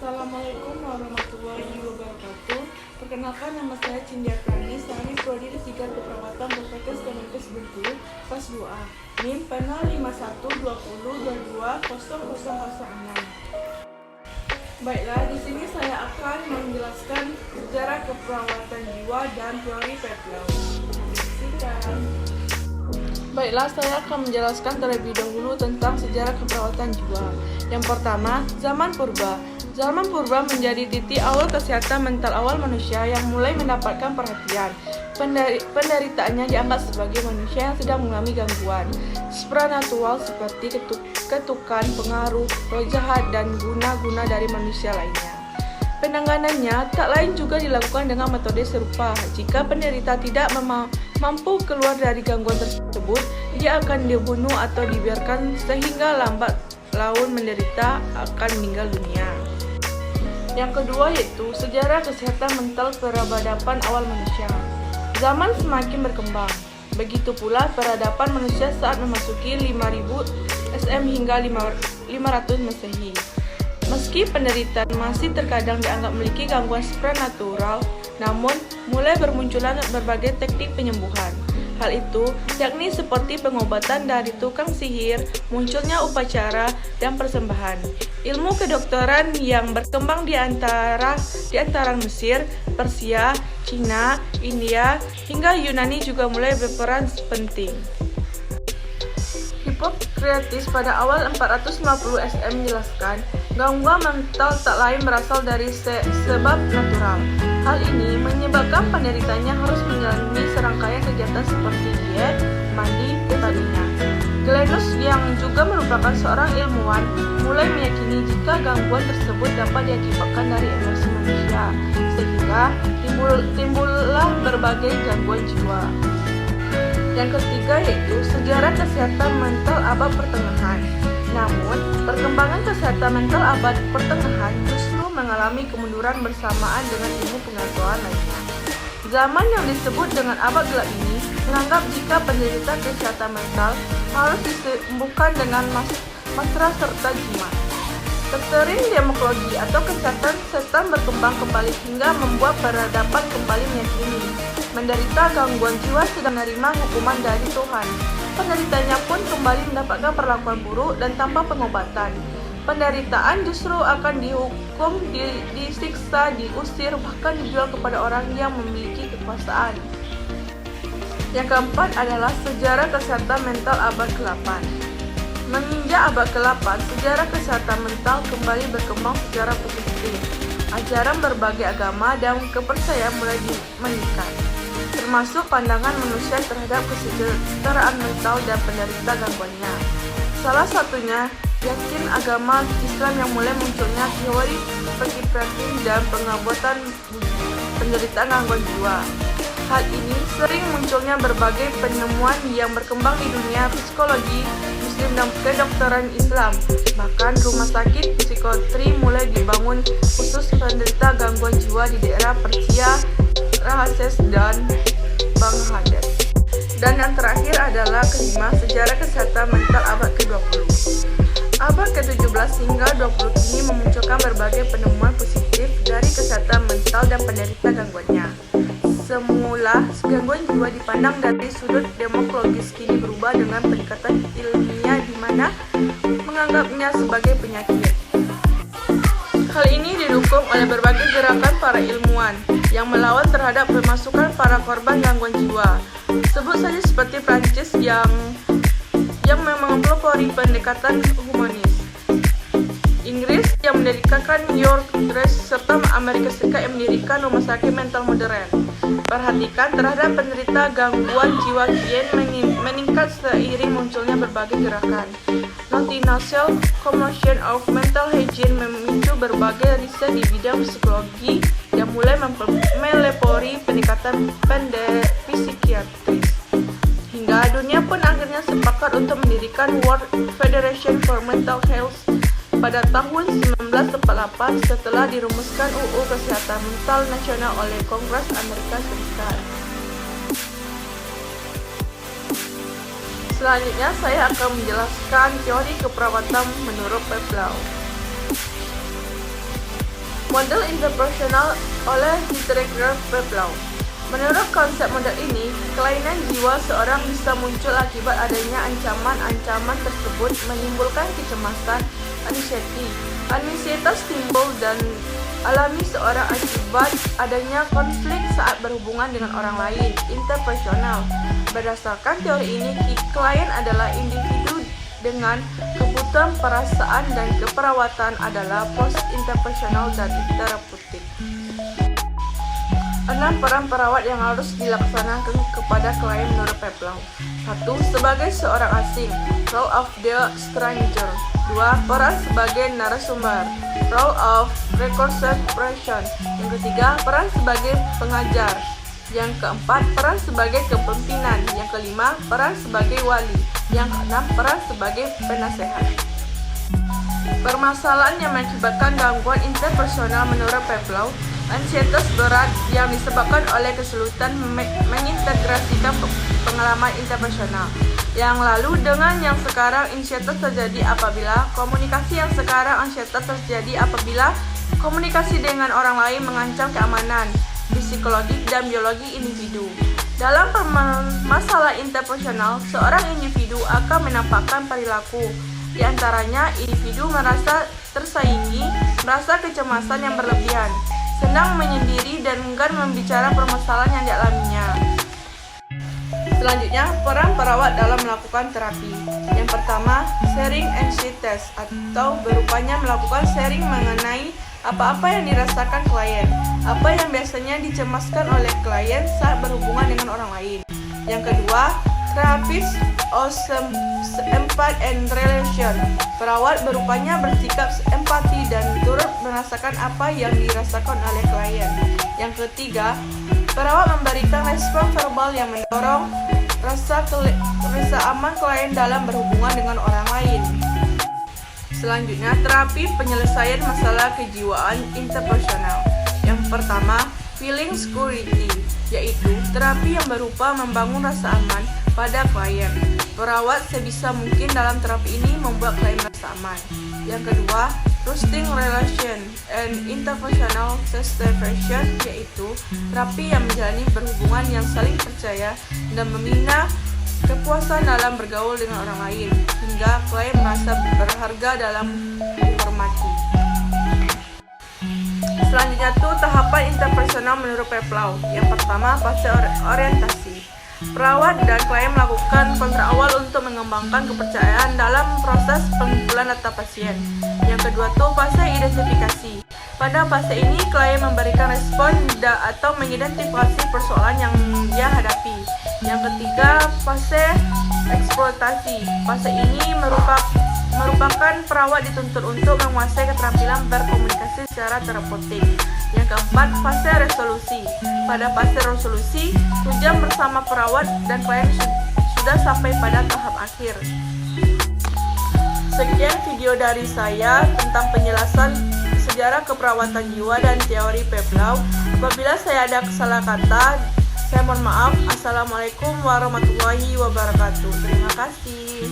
Assalamualaikum warahmatullahi wabarakatuh. Perkenalkan, nama saya Cindiaprani, saya Prodi S3 Keperawatan Poltekkes Kemenkes Bengkulu, kelas 2A, NIM P05120220006. Baiklah, di sini saya akan menjelaskan sejarah keperawatan jiwa dan teori Pavlov. Baiklah, saya akan menjelaskan terlebih dahulu tentang sejarah keperawatan jiwa. Yang pertama, zaman purba. Zaman purba menjadi titik awal kesehatan mental awal manusia yang mulai mendapatkan perhatian. Penderitaannya dianggap sebagai manusia yang sedang mengalami gangguan supranatural seperti ketukan, pengaruh, roh jahat, dan guna-guna dari manusia lainnya. Penanganannya tak lain juga dilakukan dengan metode serupa. Jika penderita tidak mampu keluar dari gangguan tersebut, dia akan dibunuh atau dibiarkan sehingga lambat laun menderita akan meninggal dunia. Yang kedua yaitu sejarah kesehatan mental peradaban awal manusia. Zaman semakin berkembang. Begitu pula peradaban manusia saat memasuki 5000 SM hingga 500 Masehi. Meski penderitaan masih terkadang dianggap memiliki gangguan supranatural, namun mulai bermunculan berbagai teknik penyembuhan. Hal itu yakni seperti pengobatan dari tukang sihir, munculnya upacara dan persembahan. Ilmu kedokteran yang berkembang di antara Mesir, Persia, Cina, India, hingga Yunani juga mulai berperan penting. Hippocrates pada awal 450 SM menjelaskan, gangguan mental tak lain berasal dari sebab natural. Hal ini menyebabkan penderitanya harus menjalani serangkaian kegiatan seperti diet, mandi, dan sebagainya. Galenus yang juga merupakan seorang ilmuwan mulai meyakini jika gangguan tersebut dapat diakibatkan dari emosi manusia, sehingga timbullah berbagai gangguan jiwa. Yang ketiga yaitu sejarah kesehatan mental abad pertengahan. Namun, perkembangan kesehatan mental abad pertengahan justru mengalami kemunduran bersamaan dengan ilmu pengetahuan lainnya. Zaman yang disebut dengan abad gelap ini menganggap jika penderita kesehatan mental harus disembuhkan dengan mantra serta jimat. Doktrin demoklogi atau kesehatan setan berkembang kembali hingga membuat peradaban kembali meyakini menderita gangguan jiwa sedang menerima hukuman dari Tuhan. Penderitanya pun kembali mendapatkan perlakuan buruk dan tanpa pengobatan. Penderitaan justru akan dihukum, disiksa, diusir, bahkan dijual kepada orang yang memiliki kekuasaan. Yang keempat adalah sejarah kesehatan mental abad ke-8. Menginjak abad ke-8, sejarah kesehatan mental kembali berkembang secara positif. Ajaran berbagai agama dan kepercayaan mulai meningkat, termasuk pandangan manusia terhadap kesetaraan mental dan penderita gangguannya. Salah satunya yakin agama Islam yang mulai munculnya teori psikiatri dan pengobatan penderitaan gangguan jiwa. Hal ini sering munculnya berbagai penemuan yang berkembang di dunia psikologi Muslim dan kedokteran Islam. Bahkan rumah sakit psikiatri mulai dibangun khusus penderita gangguan jiwa di daerah Persia, Rahases, dan Bangladesh. Dan yang terakhir adalah kelima, sejarah kesehatan mental abad ke-20. Abad ke-17 hingga 20 ini memunculkan berbagai penemuan positif dari kesehatan mental dan penderita gangguannya. Semula, gangguan jiwa dipandang dari sudut demografis, kini berubah dengan pendekatan ilmiah di mana menganggapnya sebagai penyakit. Hal ini didukung oleh berbagai gerakan para ilmuwan yang melawan terhadap pemasukan para korban gangguan jiwa. Sebut saja seperti Prancis yang mempelopori pendekatan humanis, Inggris yang mendirikan York Trust, serta Amerika Serikat yang mendirikan rumah sakit mental modern. Perhatikan terhadap penderita gangguan jiwa kian meningkat seiring munculnya berbagai gerakan. Multinational Commission of Mental Hygiene memicu berbagai riset di bidang psikologi yang mulai melopori pendekatan psikiatris. Hingga dunia pun akhirnya sepakat untuk mendirikan World Federation for Mental Health pada tahun 1948 setelah dirumuskan UU Kesehatan Mental Nasional oleh Kongres Amerika Serikat. Selanjutnya saya akan menjelaskan teori keperawatan menurut Pavlov. Model interpersonal oleh Dietrich Peplau. Menurut konsep model ini, kelainan jiwa seorang bisa muncul akibat adanya ancaman tersebut menimbulkan kecemasan, ansietas timbul dan alami seorang akibat adanya konflik saat berhubungan dengan orang lain, interpersonal. Berdasarkan teori ini, klien adalah individu dengan kebutuhan perasaan dan keperawatan adalah post-interpersonal dan terapeutik. 6 peran perawat yang harus dilaksanakan kepada klien menurut Peplau. 1. Sebagai seorang asing, role of the stranger. 2. Peran sebagai narasumber, role of reconstruction. Yang ketiga, peran sebagai pengajar. Yang keempat, peran sebagai kepemimpinan. Yang kelima, peran sebagai wali. Yang keenam, peran sebagai penasehat. Permasalahan yang mengakibatkan gangguan interpersonal menurut Peplau: ansietas berat yang disebabkan oleh kesulitan mengintegrasikan pengalaman interpersonal yang lalu dengan yang sekarang. Ansietas terjadi apabila komunikasi yang sekarang. Ansietas terjadi apabila komunikasi dengan orang lain mengancam keamanan psikologis dan biologi individu. Dalam masalah interpersonal, seorang individu akan menampakkan perilaku. Di antaranya, individu merasa tersaingi, merasa kecemasan yang berlebihan, senang menyendiri, dan enggan membicarakan permasalahan yang dialaminya. Selanjutnya, peran perawat dalam melakukan terapi. Yang pertama, sharing anxiety atau berupanya melakukan sharing mengenai apa-apa yang dirasakan klien, apa yang biasanya dicemaskan oleh klien saat berhubungan dengan orang lain. Yang kedua, therapist of empathy and relation. Perawat berupanya bersikap empati dan turut merasakan apa yang dirasakan oleh klien. Yang ketiga, perawat memberikan respon verbal yang mendorong rasa aman klien dalam berhubungan dengan orang lain. Selanjutnya, terapi penyelesaian masalah kejiwaan interpersonal. Yang pertama, feeling security, yaitu terapi yang berupa membangun rasa aman pada klien. Perawat sebisa mungkin dalam terapi ini membuat klien merasa aman. Yang kedua, trusting relation and interpersonal satisfaction, yaitu terapi yang menjalani berhubungan yang saling percaya dan membina kepuasan dalam bergaul dengan orang lain hingga klien merasa berharga dalam dihormati. Selanjutnya tahapan interpersonal menurut Peplau. Yang pertama, fase orientasi. Perawat dan klien melakukan kontrak awal untuk mengembangkan kepercayaan dalam proses pengumpulan data pasien. Yang kedua fase identifikasi. Pada fase ini, klien memberikan respon atau mengidentifikasi persoalan yang dia hadapi. Yang ketiga, fase eksploitasi. Fase ini merupakan perawat dituntut untuk menguasai keterampilan berkomunikasi secara terapeutik. Yang keempat, fase resolusi. Pada fase resolusi, tujuan bersama perawat dan klien sudah sampai pada tahap akhir. Sekian video dari saya tentang penjelasan sejarah keperawatan jiwa dan teori Peplau. Apabila saya ada salah kata, saya mohon maaf. Assalamualaikum warahmatullahi wabarakatuh. Terima kasih.